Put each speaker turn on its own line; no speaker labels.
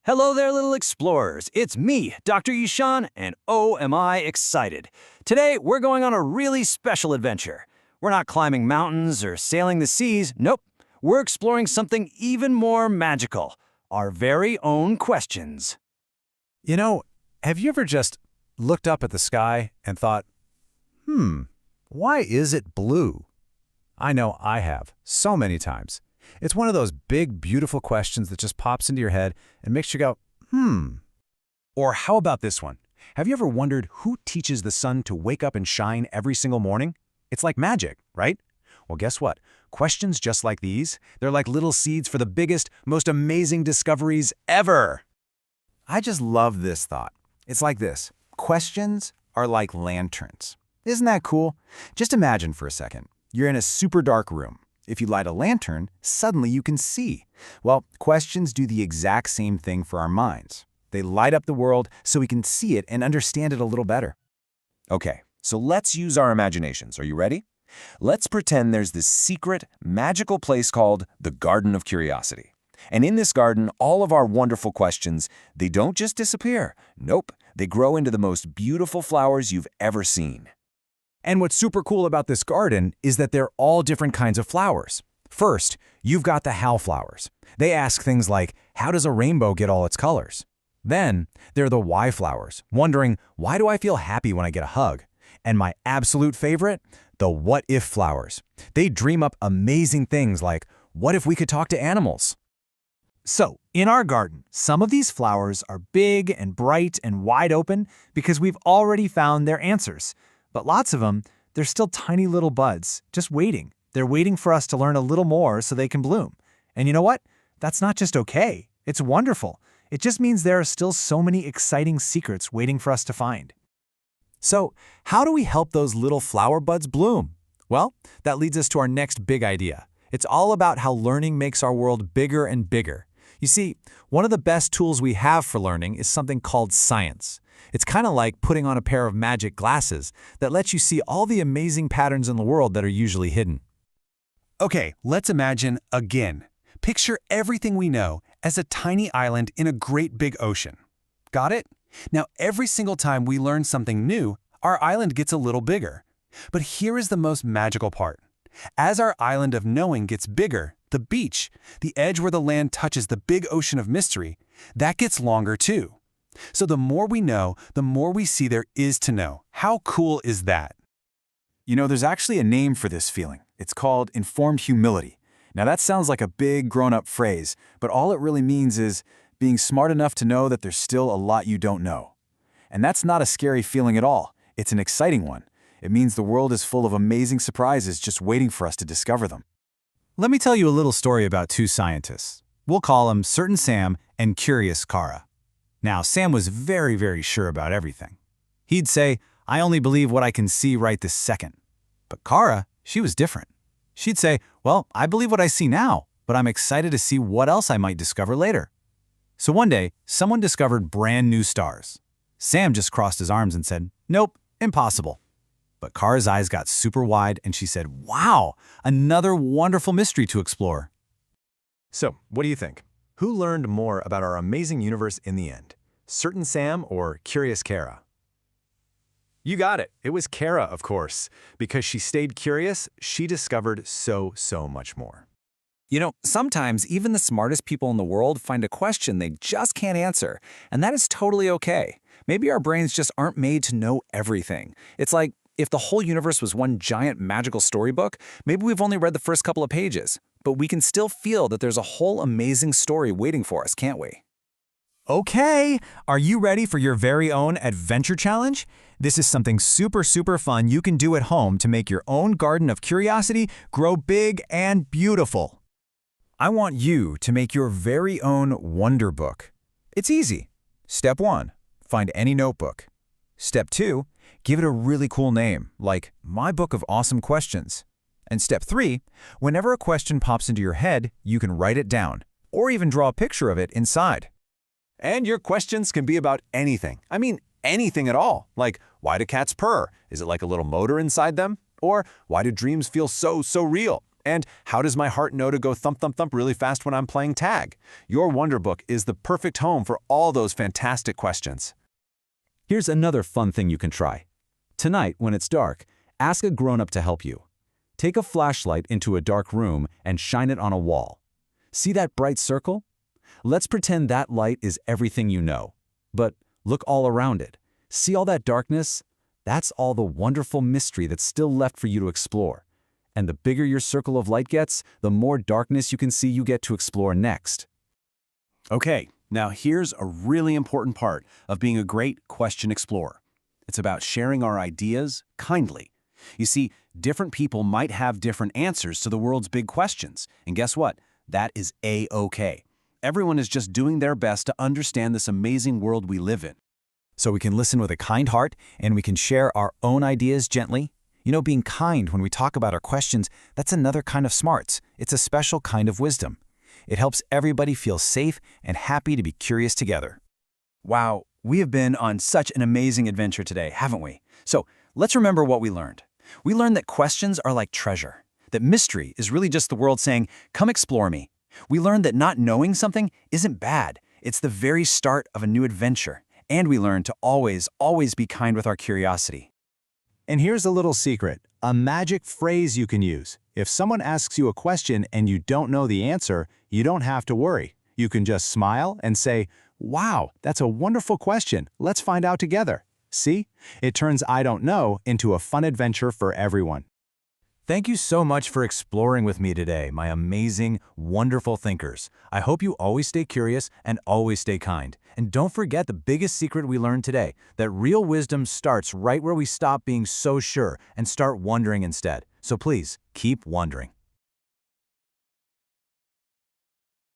Hello there, little explorers. It's me, Dr. Yishan, and oh, am I excited. Today, we're going on a really special adventure. We're not climbing mountains or sailing the seas. Nope. We're exploring something even more magical. Our very own questions.
You know, have you ever just looked up at the sky and thought, why is it blue? I know I have, so many times. It's one of those big, beautiful questions that just pops into your head and makes you go, Or how about this one? Have you ever wondered who teaches the sun to wake up and shine every single morning? It's like magic, right? Well, guess what? Questions just like these, they're like little seeds for the biggest, most amazing discoveries ever. I just love this thought. It's like this. Questions are like lanterns. Isn't that cool? Just imagine for a second. You're in a super dark room. If you light a lantern, suddenly you can see. Well, questions do the exact same thing for our minds. They light up the world so we can see it and understand it a little better.
Okay, so let's use our imaginations. Are you ready? Let's pretend there's this secret, magical place called the Garden of Curiosity. And in this garden, all of our wonderful questions, they don't just disappear. Nope, they grow into the most beautiful flowers you've ever seen.
And what's super cool about this garden is that they're all different kinds of flowers. First, you've got the how flowers. They ask things like, how does a rainbow get all its colors? Then, there are the why flowers, wondering, why do I feel happy when I get a hug? And my absolute favorite, the what if flowers. They dream up amazing things like, what if we could talk to animals?
So, in our garden, some of these flowers are big and bright and wide open because we've already found their answers. But lots of them, they're still tiny little buds, just waiting. They're waiting for us to learn a little more so they can bloom. And you know what? That's not just okay. It's wonderful. It just means there are still so many exciting secrets waiting for us to find.
So, how do we help those little flower buds bloom? Well, that leads us to our next big idea. It's all about how learning makes our world bigger and bigger. You see, one of the best tools we have for learning is something called science. It's kind of like putting on a pair of magic glasses that lets you see all the amazing patterns in the world that are usually hidden. Okay, let's imagine again. Picture everything we know as a tiny island in a great big ocean. Got it? Now, every single time we learn something new, our island gets a little bigger. But here is the most magical part. As our island of knowing gets bigger, the beach, the edge where the land touches the big ocean of mystery, that gets longer too. So the more we know, the more we see there is to know. How cool is that? You know, there's actually a name for this feeling. It's called informed humility. Now that sounds like a big grown-up phrase, but all it really means is being smart enough to know that there's still a lot you don't know. And that's not a scary feeling at all. It's an exciting one. It means the world is full of amazing surprises just waiting for us to discover them. Let me tell you a little story about two scientists. We'll call them Certain Sam and Curious Kara. Now, Sam was very, very sure about everything. He'd say, I only believe what I can see right this second. But Kara, she was different. She'd say, well, I believe what I see now, but I'm excited to see what else I might discover later. So one day, someone discovered brand new stars. Sam just crossed his arms and said, nope, impossible. But Kara's eyes got super wide and she said, wow, another wonderful mystery to explore.
So, what do you think? Who learned more about our amazing universe in the end? Certain Sam or Curious Kara? You got it. It was Kara, of course. Because she stayed curious, she discovered so much more.
You know, sometimes even the smartest people in the world find a question they just can't answer, and that is totally okay. Maybe our brains just aren't made to know everything. It's like, if the whole universe was one giant magical storybook, maybe we've only read the first couple of pages, but we can still feel that there's a whole amazing story waiting for us, can't we?
Okay, are you ready for your very own adventure challenge? This is something super fun you can do at home to make your own garden of curiosity grow big and beautiful.
I want you to make your very own wonder book. It's easy. Step 1, find any notebook. Step 2, give it a really cool name, like My Book of Awesome Questions. And step 3, whenever a question pops into your head, you can write it down, or even draw a picture of it inside.
And your questions can be about anything. I mean, anything at all. Like, why do cats purr? Is it like a little motor inside them? Or why do dreams feel so real? And how does my heart know to go thump, thump, thump really fast when I'm playing tag? Your Wonder Book is the perfect home for all those fantastic questions.
Here's another fun thing you can try. Tonight, when it's dark, ask a grown-up to help you. Take a flashlight into a dark room and shine it on a wall. See that bright circle? Let's pretend that light is everything you know. But look all around it. See all that darkness? That's all the wonderful mystery that's still left for you to explore. And the bigger your circle of light gets, the more darkness you can see you get to explore next.
Okay, now here's a really important part of being a great question explorer. It's about sharing our ideas kindly. You see, different people might have different answers to the world's big questions. And guess what? That is A-okay. Everyone is just doing their best to understand this amazing world we live in.
So we can listen with a kind heart and we can share our own ideas gently. You know, being kind when we talk about our questions, that's another kind of smarts. It's a special kind of wisdom. It helps everybody feel safe and happy to be curious together.
Wow, we have been on such an amazing adventure today, haven't we? So let's remember what we learned. We learned that questions are like treasure, that mystery is really just the world saying, come explore me. We learned that not knowing something isn't bad. It's the very start of a new adventure. And we learned to always be kind with our curiosity.
And here's a little secret, a magic phrase you can use. If someone asks you a question and you don't know the answer, you don't have to worry. You can just smile and say, wow, that's a wonderful question. Let's find out together. See? It turns I don't know into a fun adventure for everyone.
Thank you so much for exploring with me today, my amazing, wonderful thinkers. I hope you always stay curious and always stay kind. And don't forget the biggest secret we learned today, that real wisdom starts right where we stop being so sure and start wondering instead. So please, keep wondering.